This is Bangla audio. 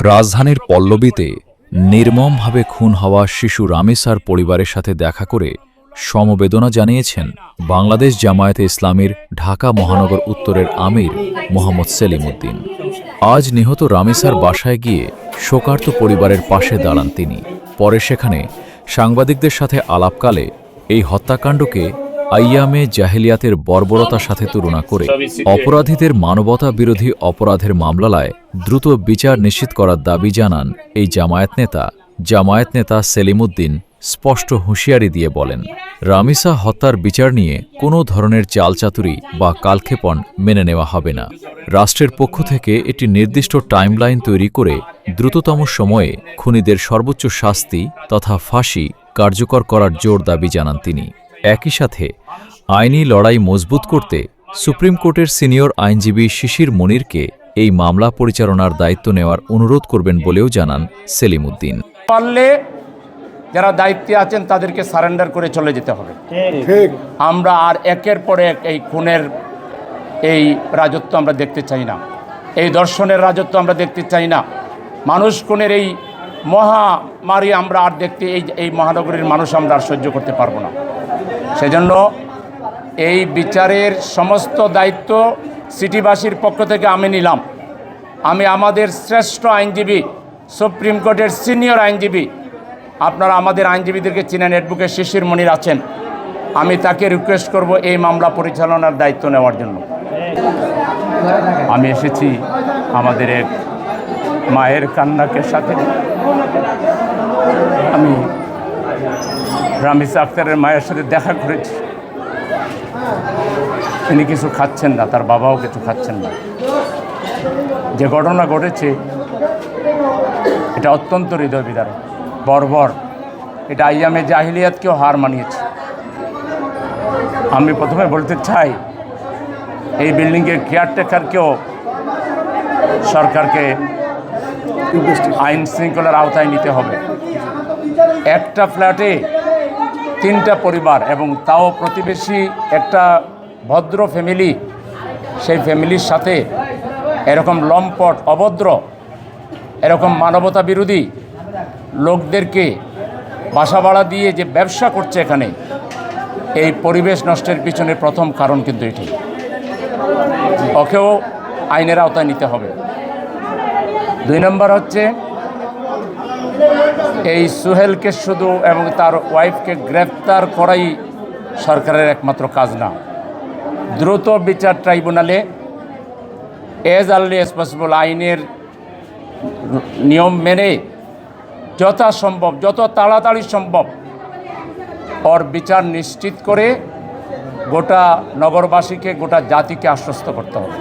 রাজধানীর পল্লবীতে নির্মমভাবে খুন হওয়া শিশু রামিসার পরিবারের সাথে দেখা করে সমবেদনা জানিয়েছেন বাংলাদেশ জামায়াতে ইসলামীর ঢাকা মহানগর উত্তরের আমির মোহাম্মদ সেলিম উদ্দিন। আজ নিহত রামিসার বাসায় গিয়ে শোকার্ত পরিবারের পাশে দাঁড়ান তিনি। পরে সেখানে সাংবাদিকদের সাথে আলাপকালে এই হত্যাকাণ্ডকে আইয়ামে জাহেলিয়াতের বর্বরতার সাথে তুলনা করে অপরাধীদের মানবতা বিরোধী অপরাধের মামলায় দ্রুত বিচার নিশ্চিত করার দাবি জানান এই জামায়াত নেতা সেলিম উদ্দিন স্পষ্ট হুঁশিয়ারি দিয়ে বলেন, রামিসা হত্যার বিচার নিয়ে কোনো ধরনের চালচাতুরি বা কালক্ষেপণ মেনে নেওয়া হবে না। রাষ্ট্রের পক্ষ থেকে একটি নির্দিষ্ট টাইমলাইন তৈরি করে দ্রুততম সময়ে খুনিদের সর্বোচ্চ শাস্তি তথা ফাঁসি কার্যকর করার জোর দাবি জানান তিনি। একই সাথে আইনি লড়াই মজবুত করতে সুপ্রিম কোর্টের সিনিয়র আইনজীবী শিশির মনিরকে এই মামলা পরিচালনার দায়িত্ব নেওয়ার অনুরোধ করবেন বলেও জানান সেলিম উদ্দিন। পারলে যারা দায়িত্বে আছেন তাদেরকে সারেন্ডার করে চলে যেতে হবে। আমরা আর একের পর এক এই খুনের এই রাজত্ব আমরা দেখতে চাই না, এই দর্শনের রাজত্ব আমরা দেখতে চাই না। মানুষ খুনের এই মহামারী আমরা আর দেখতে এই মহানগরীর মানুষ আমরা আর সহ্য করতে পারবো না। সেজন্য এই বিচারের সমস্ত দায়িত্ব সিটিবাসীর পক্ষ থেকে আমি নিলাম। আমি আমাদের শ্রেষ্ঠ আইনজীবী, সুপ্রিম কোর্টের সিনিয়র আইনজীবী, আপনারা আমাদের আইনজীবীদেরকে চিনেন, অ্যাডভোকেট শিশির মনির আছেন, আমি তাকে রিকোয়েস্ট করব এই মামলা পরিচালনার দায়িত্ব নেওয়ার জন্য। আমি এসেছি আমাদের এক মায়ের কান্নাকে সাথে। আমি রামিসা আক্তারের মায়ের সাথে দেখা করেছি। তিনি কিছু খাচ্ছেন না, তার বাবাও কিছু খাচ্ছেন না। যে ঘটনা ঘটেছে এটা অত্যন্ত হৃদয় বিদারক, বর্বর। এটা আইয়ামে জাহিলিয়াতকেও হার মানিয়েছে। আমি প্রথমে বলতে চাই, এই বিল্ডিংয়ের কেয়ারটেকারকেও সরকারকে আইন শৃঙ্খলার আওতায় নিতে হবে। একটা ফ্ল্যাটে 3টা পরিবার, এবং তাও প্রতিবেশী একটা ভদ্র ফ্যামিলি, সেই ফ্যামিলির সাথে এরকম লম্পট, অভদ্র, এরকম মানবতা বিরোধী লোকদেরকে বাসা ভাড়া দিয়ে যে ব্যবসা করছে এখানে, এই পরিবেশ নষ্টের পিছনে প্রথম কারণ কিন্তু এটি। ওকেও আইনের আওতায় নিতে হবে। 2 নম্বর হচ্ছে এই সুহেলকে শুধু এবং তার ওয়াইফকে গ্রেফতার করাই সরকারের একমাত্র কাজ না। দ্রুত বিচার ট্রাইব্যুনালে এজ আর্লি এজ পসিবল আইনের নিয়ম মেনে যথাসম্ভব, যত তাড়াতাড়ি সম্ভব ওর বিচার নিশ্চিত করে গোটা নগরবাসীকে, গোটা জাতিকে আশ্বস্ত করতে হবে।